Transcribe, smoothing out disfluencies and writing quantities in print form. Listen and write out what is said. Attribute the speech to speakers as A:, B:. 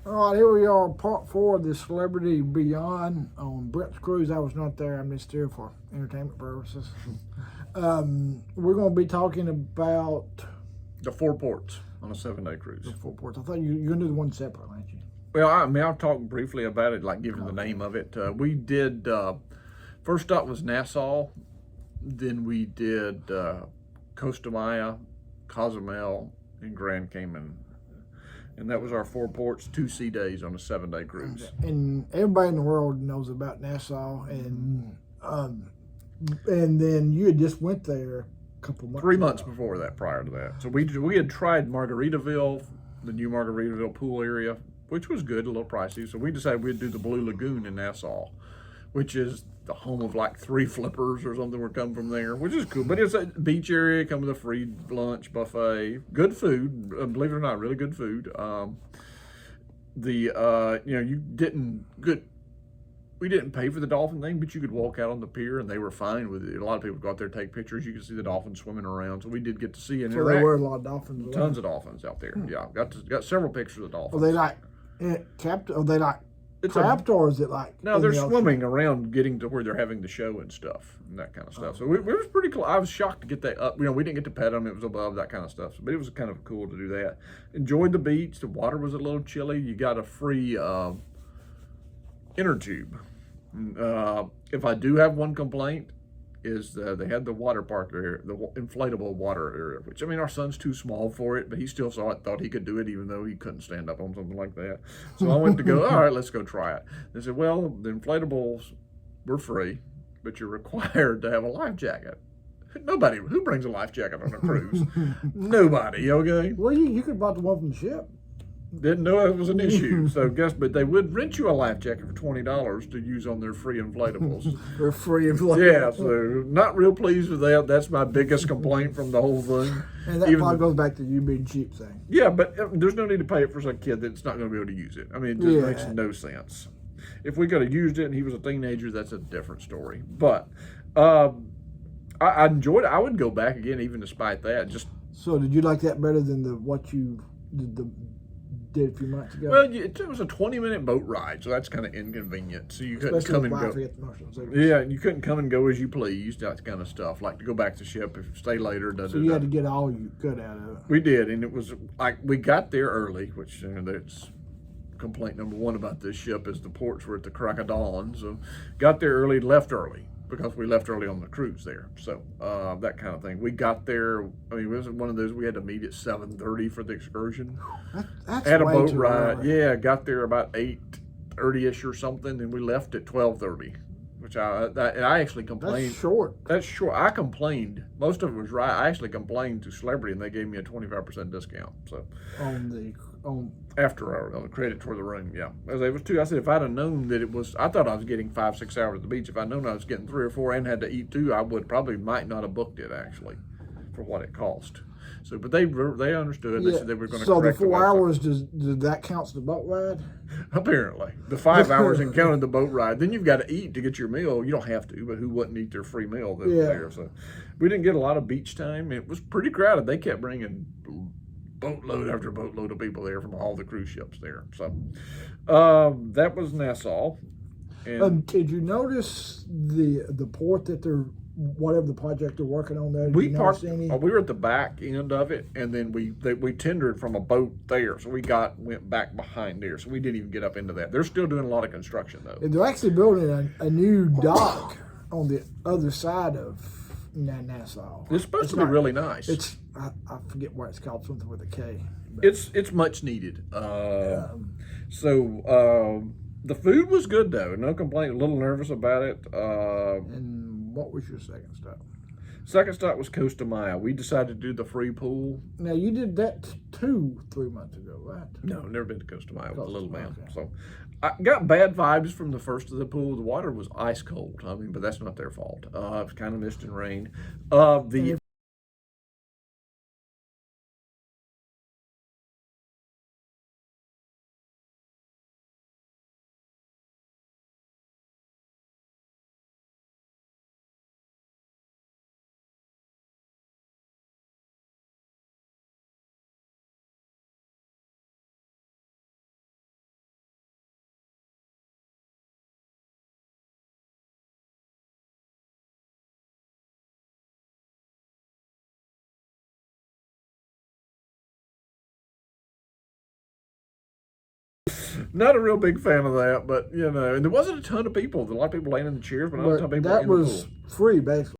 A: All right, here we are, part 4 of the Celebrity Beyond on Brett's cruise. I was not there. I missed there for entertainment purposes. We're going to be talking about
B: the 4 ports on a 7-day cruise.
A: the 4 ports. I thought you're going to do the one separate, aren't you?
B: Well, I'll talk briefly about it, like giving the name of it. We did, first stop was Nassau, then we did Costa Maya, Cozumel, and Grand Cayman. And that was our 4 ports, 2 sea days on a 7-day cruise.
A: And everybody in the world knows about Nassau, and then you had just went there a couple months
B: 3 months
A: ago.
B: before that, prior to that. So we had tried Margaritaville, the new Margaritaville pool area, which was good, a little pricey. So we decided we'd do the Blue Lagoon in Nassau, which is the home of like 3 flippers or something. We're coming from there, which is cool. But it's a beach area, come with a free lunch buffet, good food. Believe it or not, really good food. We didn't pay for the dolphin thing, but you could walk out on the pier and they were fine with it. A lot of people go out there, take pictures. You could see the dolphins swimming around. So we did get to see and
A: So there were a lot of dolphins.
B: Tons of dolphins out there. Yeah, got several pictures of dolphins.
A: Are they like capped? Are they like trapped, or is it like?
B: No, they're swimming around, getting to where they're having the show and stuff, and that kind of stuff. So it was pretty cool. I was shocked to get that up. We didn't get to pet them; it was above, that kind of stuff. But it was kind of cool to do that. Enjoyed the beach. The water was a little chilly. You got a free inner tube. If I do have one complaint, is they had the water park there, the inflatable water area, which, I mean, our son's too small for it, but he still saw it, thought he could do it, even though he couldn't stand up on something like that. So I went to go, all right, let's go try it. They said, well, the inflatables were free, but you're required to have a life jacket. Nobody, who brings a life jacket on a cruise? Nobody, okay?
A: Well, you could have bought the one from the ship.
B: Didn't know it was an issue, but they would rent you a life jacket for $20 to use on their free inflatables.
A: They're free inflatables.
B: Yeah, so not real pleased with that. That's my biggest complaint from the whole thing.
A: And that probably goes back to you being cheap thing.
B: Yeah, but there's no need to pay it for some kid that's not going to be able to use it. I mean, it just makes no sense. If we could have used it and he was a teenager, that's a different story. But I enjoyed it. I would go back again, even despite that.
A: So did you like that better than what you did a few months ago?
B: Well, it was a 20-minute boat ride, so that's kind of inconvenient. So you couldn't come and go. Yeah, you couldn't come and go as you pleased, that kind of stuff. Like to go back to the ship, stay later.
A: So you had to get all you could out of it.
B: We did, and it was like we got there early, which that's complaint number 1 about this ship is the ports were at the crack of dawn. So got there early, left early, because we left early on the cruise there. So that kind of thing. We got there, I mean, it was one of those, we had to meet at 7:30 for the excursion.
A: That's
B: had a boat
A: too
B: ride.
A: early.
B: Yeah, got there about 8:30ish or something, and we left at 12:30, which I actually complained.
A: That's short.
B: That's short. I complained. Most of it was right. I actually complained to Celebrity, and they gave me a 25% discount. So after on the credit toward the room, yeah. As it was too. I said if I'd have known that it was, I thought I was getting 5-6 hours at the beach. If I'd known I was getting 3 or 4 and had to eat too, I would might not have booked it actually, for what it cost. So, but they understood. They said they were going to.
A: So the 4 hours, did that count as the boat ride?
B: Apparently, the 5 hours counted the boat ride. Then you've got to eat to get your meal. You don't have to, but who wouldn't eat their free meal that was there? So, we didn't get a lot of beach time. It was pretty crowded. They kept bringing boatload after boatload of people there from all the cruise ships there. So, that was Nassau. And
A: did you notice the port that they're, whatever the project they're working on there?
B: We parked. We were at the back end of it, and then we tendered from a boat there, so we went back behind there, so we didn't even get up into that. They're still doing a lot of construction though.
A: And they're actually building a new dock on the other side of Nassau.
B: It's supposed to be really nice.
A: It's I forget what it's called, something with a K.
B: It's much needed. The food was good though, no complaint. A little nervous about it.
A: And what was your second stop?
B: Second stop was Costa Maya. We decided to do the free pool.
A: Now you did that 2-3 months ago, right?
B: No, never been to Costa Maya with a little man. Okay. So I got bad vibes from the first of the pool. The water was ice cold. I mean, but that's not their fault. It was kind of mist and rain. Not a real big fan of that, but and there wasn't a ton of people. A lot of people laying in the chairs, but not a ton of people
A: that
B: in the
A: was
B: pool.
A: free, basically.